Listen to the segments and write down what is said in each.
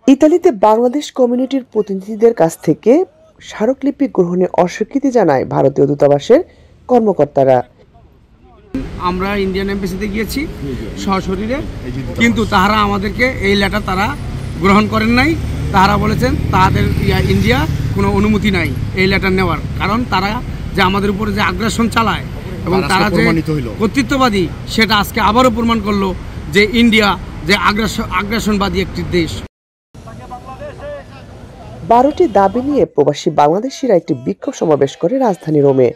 ইতালিতে বাংলাদেশ কমিউনিটির প্রতিনিধিদের কাছ থেকে স্মারকলিপি গ্রহণে অস্বীকৃতি জানায় ভারতীয় দূতাবাসের কর্মকর্তারা। আমরা ইন্ডিয়ান এমবাসিতে গিয়েছি সশরীরে, কিন্তু তারা আমাদেরকে এই লেটার তারা গ্রহণ করেন নাই। তারা বলেছেন তাদের ইন্ডিয়া কোনো অনুমতি নাই এই লেটার নেওয়ার, কারণ তারা যে আমাদের উপরে যে আগ্রাসন চালায় এবং তারা যে কর্তৃত্ববাদী সেটা আজকে আবারও প্রমাণ করলো যে ইন্ডিয়া যে আগ্রাসনবাদী একটি দেশ। 12টি দাবি নিয়ে প্রবাসী বাংলাদেশিরা একটি বিক্ষোভ সমাবেশ করে রাজধানী রোমে।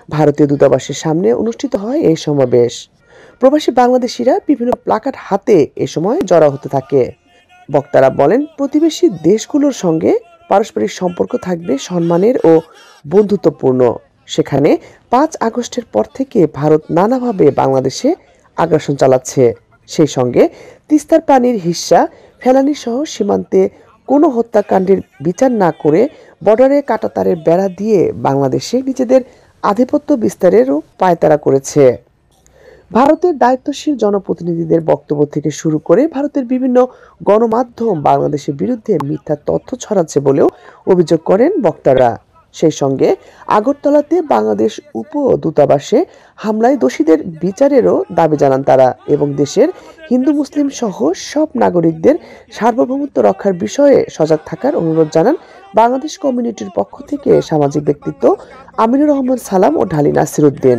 ভারতীয় দূতাবাসের সামনে অনুষ্ঠিত হয় এই সমাবেশ। প্রবাসী বাংলাদেশিরা বিভিন্ন প্লাকার্ড হাতে এ সময় জড়ো হতে থাকে। বক্তারা বলেন, প্রতিবেশী দেশগুলোর সঙ্গে পারস্পরিক সম্পর্ক থাকবে সম্মানের ও বন্ধুত্বপূর্ণ। সেখানে 5 আগস্টের পর থেকে ভারত নানাভাবে বাংলাদেশে আগ্রাসন চালাচ্ছে। সেই সঙ্গে তিস্তার পানির হিস্সা ফেলানি সহ সীমান্তে কোনো হত্যাকাণ্ডের বিচার না করে বর্ডারে কাঁটাতারের বেড়া দিয়ে বাংলাদেশে নিজেদের আধিপত্য বিস্তারেরও পায়তারা করেছে। ভারতের দায়িত্বশীল জনপ্রতিনিধিদের বক্তব্য থেকে শুরু করে ভারতের বিভিন্ন গণমাধ্যম বাংলাদেশের বিরুদ্ধে মিথ্যা তথ্য ছড়াচ্ছে বলেও অভিযোগ করেন বক্তারা। সেই সঙ্গে আগরতলাতে বাংলাদেশ উপ দূতাবাসে হামলায় দোষীদের বিচারেরও দাবি জানান তারা এবং দেশের হিন্দু মুসলিম সহ সব নাগরিকদের সার্বভৌমত্ব রক্ষার বিষয়ে সজাগ থাকার অনুরোধ জানান বাংলাদেশ কমিউনিটির পক্ষ থেকে সামাজিক ব্যক্তিত্ব আমিনুর রহমান সালাম ও ঢালি নাসির উদ্দিন।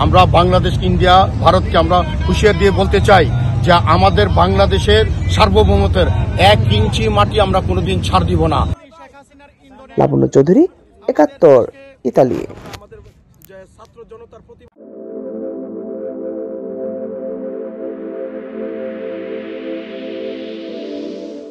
আমরা বাংলাদেশ, ইন্ডিয়া, ভারতকে আমরা হুঁশিয়ার দিয়ে বলতে চাই যে আমাদের বাংলাদেশের সার্বভৌমত্বের 1 ইঞ্চি মাটি আমরা কোনোদিন ছাড় দিব না। লাবণ্য চৌধুরী, 71, ইতালি।